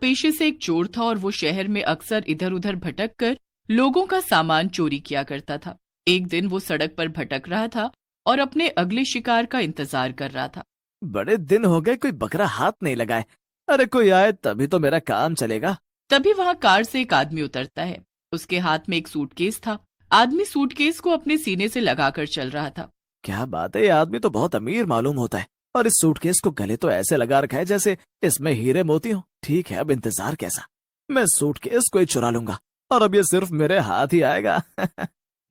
पेशे से एक चोर था और वो शहर में अक्सर इधर उधर भटक कर लोगों का सामान चोरी किया करता था। एक दिन वो सड़क पर भटक रहा था और अपने अगले शिकार का इंतजार कर रहा था। बड़े दिन हो गए कोई बकरा हाथ नहीं लगाए। अरे कोई आए तभी तो मेरा काम चलेगा। तभी वहां कार से एक आदमी उतरता है। उसके हाथ में एक सूटकेस था। आदमी सूटकेस को अपने सीने से लगाकर चल रहा था। क्या बात है, ये आदमी तो बहुत अमीर मालूम होता है। और इस सूटकेस को गले तो ऐसे लगा रखा है जैसे इसमें हीरे मोती हो। ठीक है, अब इंतजार कैसा। मैं सूटकेस को ही चुरा लूंगा और अब ये सिर्फ मेरे हाथ ही आएगा।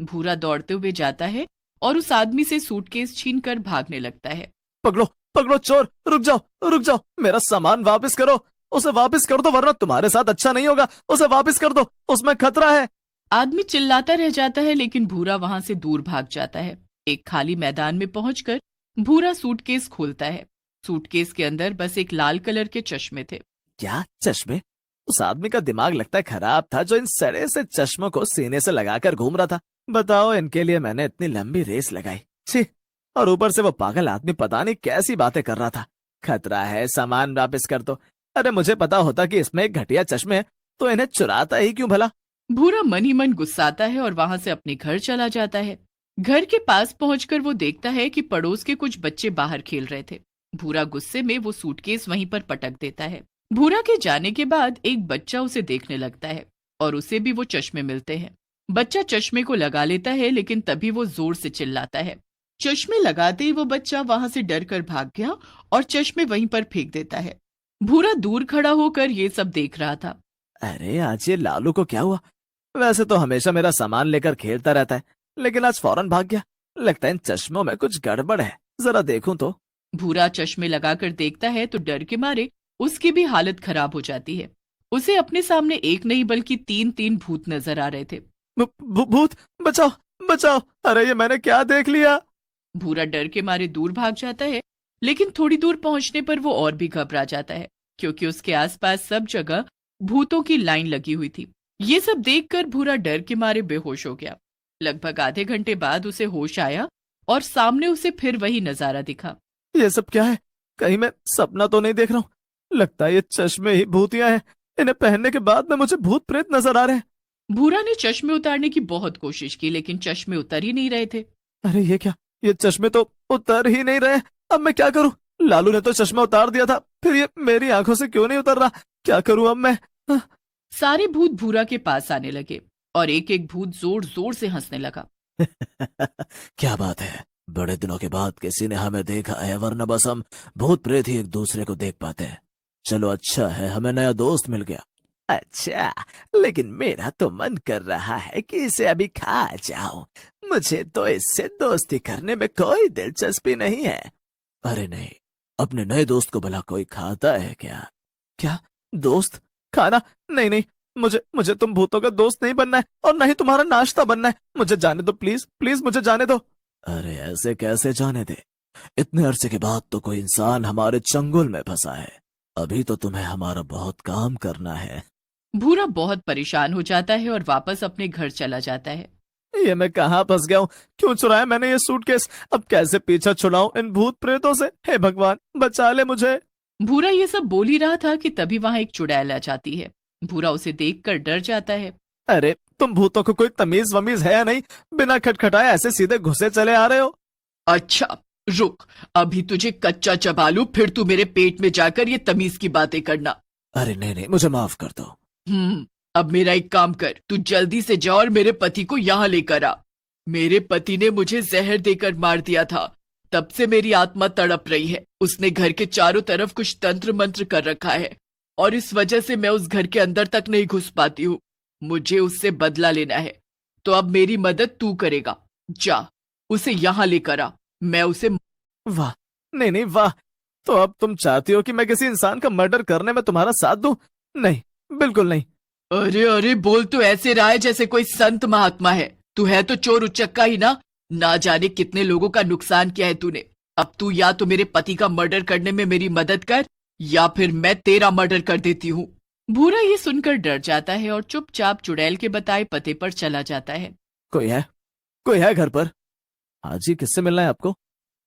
भूरा दौड़ते हुए जाता है और उस आदमी से सूटकेस छीनकर भागने लगता है। पकड़ो पकड़ो चोर, रुक जाओ, मेरा सामान वापस करो। उसे वापस कर दो वरना तुम्हारे साथ अच्छा नहीं होगा। उसे वापस कर दो, उसमें खतरा है। आदमी चिल्लाता रह जाता है लेकिन भूरा वहां से दूर भाग जाता है। एक खाली मैदान में पहुंचकर भूरा सूटकेस खोलता है। सूटकेस के अंदर बस एक लाल कलर के चश्मे थे। क्या चश्मे? उस आदमी का दिमाग लगता है खराब था जो इन सड़े से चश्मों को सीने से लगाकर घूम रहा था। बताओ, इनके लिए मैंने इतनी लंबी रेस लगाई। छी! और ऊपर से वो पागल आदमी पता नहीं कैसी बातें कर रहा था। खतरा है, सामान वापस कर दो। अरे मुझे पता होता कि इसमें एक घटिया चश्मे है तो इन्हें चुराता ही क्यों भला। भूरा मन ही मन गुस्साता है और वहां से अपने घर चला जाता है। घर के पास पहुंचकर वो देखता है कि पड़ोस के कुछ बच्चे बाहर खेल रहे थे। भूरा गुस्से में वो सूटकेस वहीं पर पटक देता है। भूरा के जाने के बाद एक बच्चा उसे देखने लगता है और उसे भी वो चश्मे मिलते हैं। बच्चा चश्मे को लगा लेता है लेकिन तभी वो जोर से चिल्लाता है। चश्मे लगाते ही वो बच्चा वहां से डर कर भाग गया और चश्मे वहीं पर फेंक देता है। भूरा दूर खड़ा होकर ये सब देख रहा था। अरे आज ये लालू को क्या हुआ? वैसे तो हमेशा मेरा सामान लेकर खेलता रहता है, लेकिन आज फौरन भाग गया। लगता है इन चश्मों में कुछ गड़बड़ है, जरा देखूं तो। भूरा चश्मे लगाकर देखता है तो डर के मारे उसकी भी हालत खराब हो जाती है। उसे अपने सामने एक नहीं बल्कि तीन तीन भूत नजर आ रहे थे। भूत! बचाओ बचाओ! अरे ये मैंने क्या देख लिया। भूरा डर के मारे दूर भाग जाता है लेकिन थोड़ी दूर पहुंचने पर वो और भी घबरा जाता है क्योंकि उसके आसपास सब जगह भूतों की लाइन लगी हुई थी। ये सब देखकर भूरा डर के मारे बेहोश हो गया। लगभग आधे घंटे बाद उसे होश आया और सामने उसे फिर वही नजारा दिखा। ये सब क्या है? कहीं मैं सपना तो नहीं देख रहा हूँ? लगता है ये चश्मे ही भूतियां हैं। इन्हें पहनने के बाद में मुझे भूत प्रेत नजर आ रहे हैं। भूरा ने चश्मे उतारने की बहुत कोशिश की लेकिन चश्मे उतर ही नहीं रहे थे। अरे ये क्या, ये चश्मे तो उतर ही नहीं रहे। अब मैं क्या करूं? लालू ने तो चश्मा उतार दिया था, फिर ये मेरी आंखों से क्यों नहीं उतर रहा? क्या करूं अब मैं? हाँ। सारे भूत भूरा के पास आने लगे और एक एक भूत जोर जोर से हंसने लगा। क्या बात है, बड़े दिनों के बाद किसी ने हमें देखा है, वरना बस हम भूत प्रेत ही एक दूसरे को देख पाते हैं। चलो अच्छा है, हमें नया दोस्त मिल गया। अच्छा, लेकिन मेरा तो मन कर रहा है कि इसे अभी खा जाऊं। मुझे तो इससे दोस्ती करने में कोई दिलचस्पी नहीं है। अरे नहीं, अपने नए दोस्त को भला कोई खाता है क्या? क्या? दोस्त खाना? नहीं नहीं, मुझे मुझे तुम भूतों का दोस्त नहीं बनना है और ना ही तुम्हारा नाश्ता बनना है। मुझे जाने दो, प्लीज प्लीज मुझे जाने दो। अरे ऐसे कैसे जाने दे? इतने अरसे के बाद तो कोई इंसान हमारे चंगुल में फंसा है। अभी तो तुम्हें हमारा बहुत काम करना है। भूरा बहुत परेशान हो जाता है और वापस अपने घर चला जाता है। ये मैं कहाँ फंस गया हूँ? क्यों चुराया मैंने ये सूटकेस? अब कैसे पीछा छुड़ाऊं इन भूत प्रेतों से? हे भगवान, बचा ले मुझे। भूरा ये सब बोल ही रहा था कि तभी वहां एक चुड़ैल आ जाती है। भूरा उसे देखकर डर जाता है। अरे तुम भूतों को कोई तमीज वमीज है या नहीं? बिना खटखटाए ऐसे सीधे घुसे चले आ रहे हो। अच्छा, रुक, अभी तुझे कच्चा चबा लूं फिर तू मेरे पेट में जाकर ये तमीज की बातें करना। अरे नहीं नहीं, मुझे माफ कर दो। अब मेरा एक काम कर, तू जल्दी से जा और मेरे पति को यहाँ लेकर आ। मेरे पति ने मुझे जहर देकर मार दिया था, तब से मेरी आत्मा तड़प रही है। उसने घर के चारों तरफ कुछ तंत्र मंत्र कर रखा है और इस वजह से मैं उस घर के अंदर तक नहीं घुस पाती हूँ। मुझे उससे बदला लेना है, तो अब मेरी मदद तू करेगा। जा, उसे यहाँ लेकर आ, मैं उसे। वाह! नहीं नहीं, वाह! तो अब तुम चाहती हो कि मैं किसी इंसान का मर्डर करने में तुम्हारा साथ दूं? नहीं, बिल्कुल नहीं। अरे अरे, बोल तो ऐसे रहा है जैसे कोई संत महात्मा है। तू है तो चोर उचक्का ही ना जाने कितने लोगों का नुकसान किया है तूने। अब तू या तो मेरे पति का मर्डर करने में मेरी मदद कर या फिर मैं तेरा मर्डर कर देती हूँ। भूरा ये सुनकर डर जाता है और चुपचाप चुड़ैल के बताए पते पर चला जाता है। कोई है? कोई है घर पर? हाजी, किससे मिलना है आपको?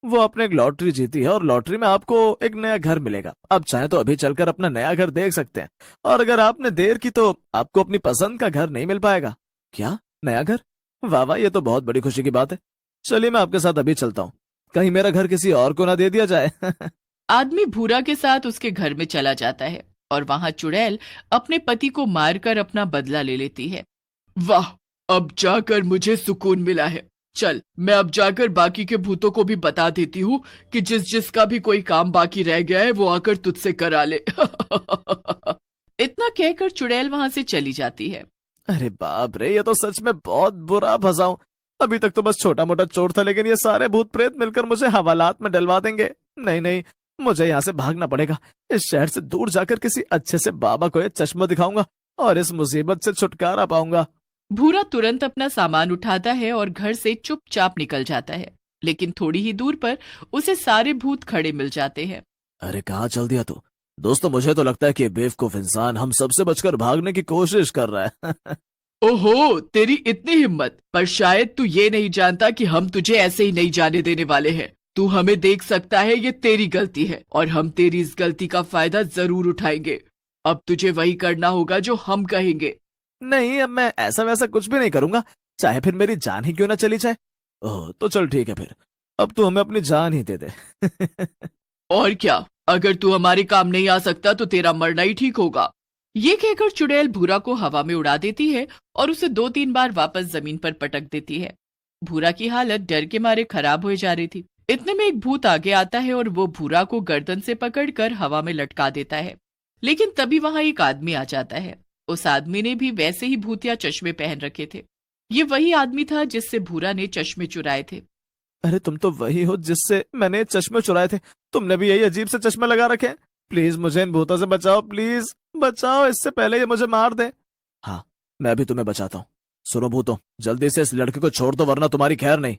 वो आपने एक लॉटरी जीती है और लॉटरी में आपको एक नया घर मिलेगा। आप चाहें तो अभी चलकर अपना नया घर देख सकते हैं, और अगर आपने देर की तो आपको अपनी पसंद का घर नहीं मिल पाएगा। क्या, नया घर? वाह वाह, ये तो बहुत बड़ी खुशी की बात है। चलिए मैं आपके साथ अभी चलता हूँ, कहीं मेरा घर किसी और को ना दे दिया जाए। आदमी भूरा के साथ उसके घर में चला जाता है और वहां चुड़ैल अपने पति को मारकर अपना बदला ले लेती है। वाह, अब जाकर मुझे सुकून मिला है। चल, मैं अब जाकर बाकी के भूतों को भी बता देती हूँ कि जिसका भी कोई काम बाकी रह गया है वो आकर तुझसे करा ले। इतना कहकर चुड़ैल वहां से चली जाती है। अरे बाप रे, ये तो सच में बहुत बुरा फंसा हूं। अभी तक तो बस छोटा मोटा चोर था, लेकिन ये सारे भूत प्रेत मिलकर मुझे हवालात में डलवा देंगे। नहीं नहीं, मुझे यहाँ से भागना पड़ेगा। इस शहर से दूर जाकर किसी अच्छे से बाबा को ये चश्मा दिखाऊंगा और इस मुसीबत से छुटकारा पाऊंगा। भूरा तुरंत अपना सामान उठाता है और घर से चुपचाप निकल जाता है, लेकिन थोड़ी ही दूर पर उसे सारे भूत खड़े मिल जाते हैं। अरे कहाँ चल दिया तू? दोस्तों, मुझे तो लगता है कि ये बेवकूफ इंसान हम सबसे बचकर भागने की कोशिश कर रहा है। ओहो, तेरी इतनी हिम्मत! पर शायद तू ये नहीं जानता कि हम तुझे ऐसे ही नहीं जाने देने वाले हैं। तू हमें देख सकता है, ये तेरी गलती है और हम तेरी इस गलती का फायदा जरूर उठाएंगे। अब तुझे वही करना होगा जो हम कहेंगे। नहीं, अब मैं ऐसा वैसा कुछ भी नहीं करूंगा, चाहे फिर मेरी जान ही क्यों ना चली जाए। ओह, तो चल ठीक है फिर, अब तू हमें अपनी जान ही दे दे। और क्या, अगर तू हमारे काम नहीं आ सकता तो तेरा मरना ही ठीक होगा। ये कहकर चुड़ैल भूरा को हवा में उड़ा देती है और उसे 2-3 बार वापस जमीन पर पटक देती है। भूरा की हालत डर के मारे खराब हो जा रही थी। इतने में एक भूत आगे आता है और वो भूरा को गर्दन से पकड़कर हवा में लटका देता है। लेकिन तभी वहां एक आदमी आ जाता है। उस आदमी ने भी वैसे ही भूतिया चश्मे पहन रखे थे। ये वही आदमी था जिससे भूरा ने चश्मे चुराए थे। अरे तुम तो वही हो जिससे मैंने चश्मे चुराए थे। तुमने भी यही अजीब से चश्मे लगा रखे हैं। प्लीज मुझे इन भूतों से बचाओ, प्लीज बचाओ, इससे पहले ये मुझे मार दे। हाँ, मैं भी तुम्हें बचाता हूँ। सुनो भूतों, जल्दी से इस लड़के को छोड़ दो वरना तुम्हारी खैर नहीं।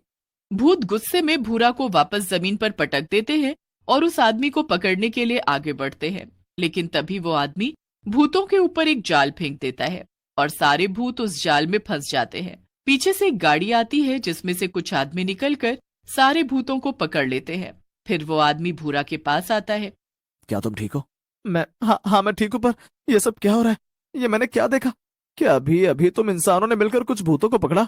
भूत गुस्से में भूरा को वापस जमीन पर पटक देते हैं और उस आदमी को पकड़ने के लिए आगे बढ़ते हैं। लेकिन तभी वो आदमी भूतों के ऊपर एक जाल फेंक देता है और सारे भूत उस जाल में फंस जाते हैं। पीछे से एक गाड़ी आती है जिसमें से कुछ आदमी निकलकर सारे भूतों को पकड़ लेते हैं। फिर वो आदमी भूरा के पास आता है। क्या तुम ठीक हो? हाँ मैं ठीक हूँ, पर ये सब क्या हो रहा है? ये मैंने क्या देखा? क्या अभी अभी तुम इंसानों ने मिलकर कुछ भूतों को पकड़ा?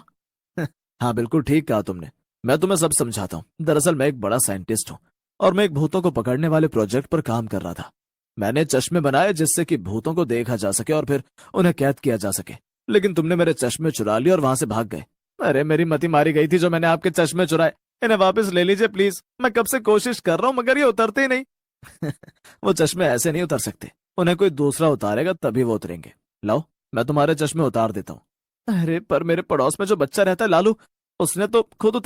हाँ बिल्कुल ठीक कहा तुमने। मैं तुम्हें सब समझाता हूँ। दरअसल मैं एक बड़ा साइंटिस्ट हूँ और मैं एक भूतों को पकड़ने वाले प्रोजेक्ट पर काम कर रहा था। मैंने चश्मे बनाए जिससे कि भूतों को देखा जा सके और फिर उन्हें कैद किया जा सके, लेकिन तुमने मेरे चश्मे चुरा लिए और वहां से भाग गए। अरे मेरी मति मारी गई थी जो मैंने आपके चश्मे चुराए। इन्हें वापस ले लीजिए प्लीज। मैं कब से कोशिश कर रहा हूँ मगर ये उतरते ही नहीं। वो चश्मे ऐसे नहीं उतर सकते, उन्हें कोई दूसरा उतारेगा तभी वो उतरेंगे। लाओ, मैं तुम्हारे चश्मे उतार देता हूँ। अरे पर मेरे पड़ोस में जो बच्चा रहता है लालू, उसने तो खुद उतार